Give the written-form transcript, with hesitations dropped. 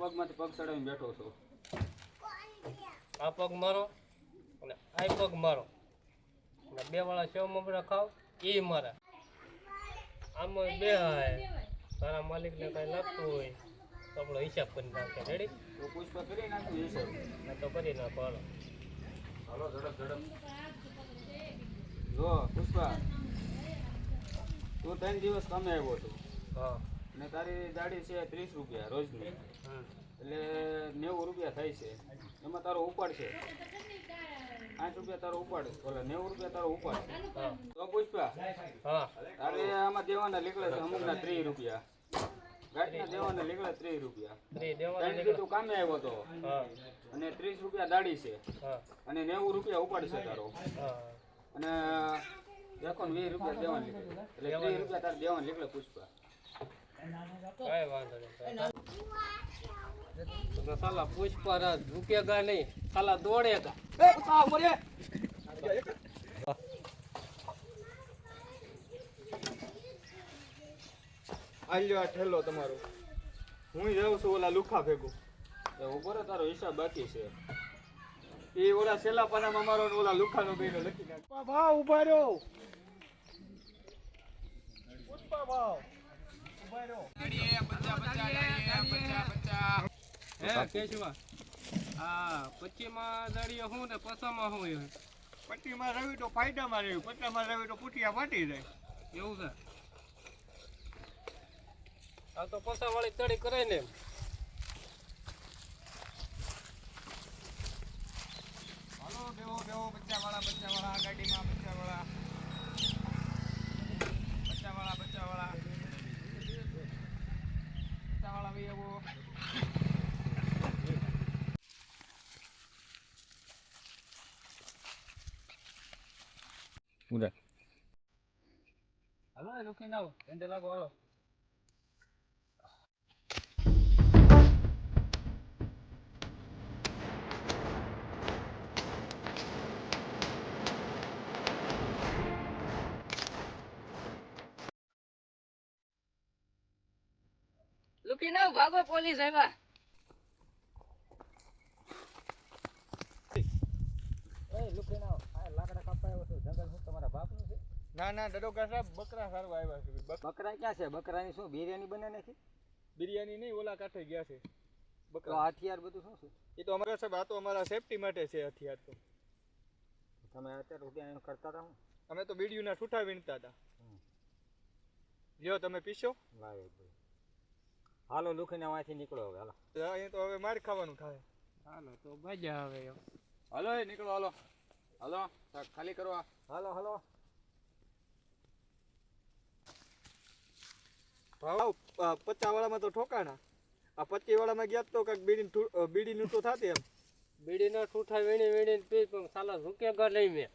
પગમાંથી પગ ચડાવીને બેઠો છું. આ પગ મારો અને આ પગ મારો અને બે વાળા સેવ મમરા ખાવ એ મારા. આમાં બે હાય તારા માલિકને કઈ લાગતું હોય તો આપણો હિસાબ કરી નાખે. રેડી? તો પુષ્પા કરી નાખ્યું છે. ના તો કરી નાખો. હાલો હાલો ઝડપ ઝડપ. જો પુષ્પા, તું 3 દિવસ કામે આવ્યો હતો હા અને તારી દાડી છે 30 રૂપિયા રોજની, એટલે 90 રૂપિયા થાય છે. એમાં તારો ઉપાડ છે 8 રૂપિયા તારો ઉપાડ, ઓલા 90 રૂપિયા તારો ઉપાડ. તો પુષ્પા, હા તારે આમાં દેવાના નીકળે છે અમુકના 30 રૂપિયા, ગાંઠના દેવાના નીકળે 30 રૂપિયા. 3 દી તું કામે આવ્યો હતો અને 30 રૂપિયા દાડી છે અને 90 રૂપિયા ઉપાડ છે તારો, અને દેખો ને 20 રૂપિયા દેવાના નીકળે, એટલે 30 રૂપિયા તારે દેવાના નીકળે પુષ્પા. કઈ વાંધો નહીં. સાલા પુષ્પા રાજ ઝુકેગા નહીં, સાલા દોડેગા. આલ્યો આ ઠેલો તમારો. હું જાઉં છું ઓલા લુખા ભેગું. ઉપર તારો હિસાબ બાકી છે. એ ઓલા છેલ્લા પાનામાં મારો ને ઓલા લુખાનો બેનો લખી નાખ. ભાવ ઉભા રહ્યો. પુષ્પા ભાવ ઉભા રહ્યો. હે કેશવા, હા 25 માં દાડીઓ હું ને 50 માં હું એવું? 25 માં રવિ તો ફાયદામાં રહ્યું, 50 માં રવિ તો પુટિયા ફાટી જાય. એવું છે? આ તો 50 વાળી તળી કરાય ને. હાલો દેવો દેવો 50 વાળા ગાડીમાં 50 વાળા 50 વાળા ભાઈ આવો. ઉડા હાલો લુખી નાવ એન્ડે લાગો. હાલો લુકી ના ભાગો, પોલીસ આવ્યા. ના ના દડોકા સાહેબ બકરા સારવા આવ્યા છે. બકરા ક્યાં છે? બકરાની શું બિરયાની બને નથી? બિરયાની નહીં, ઓલા કાંઠે ગયા છે તો બકરા. હથિયાર બધું શું છે? એ તો અમારા સાહેબ આ તો અમારા સેફટી માટે છે હથિયાર. તો તમે અત્યારે રૂપિયા એનું કરતા હતા? અમે તો બીડીયુના ઠૂઠા વીણતા હતા. લ્યો તમે પીશો. હાલો લુખીને વાંચી નીકળો હવે. હાલો અહીં તો હવે માર ખાવાનું થાય. હાલો તો મજા આવે. હાલો એ નીકળો. હાલો હાલો ખાલી કરવા. હાલો હાલો. ભાવ 50 વાળામાં તો ઠોકાણા. આ 25 વાળામાં ગયા તો કાંઈક બીડીનું તો થાતે એમ. બીડીના ઠૂઠા વીણી વીણીને પી પણ સાલા ઝુકેગા નહીં મેં.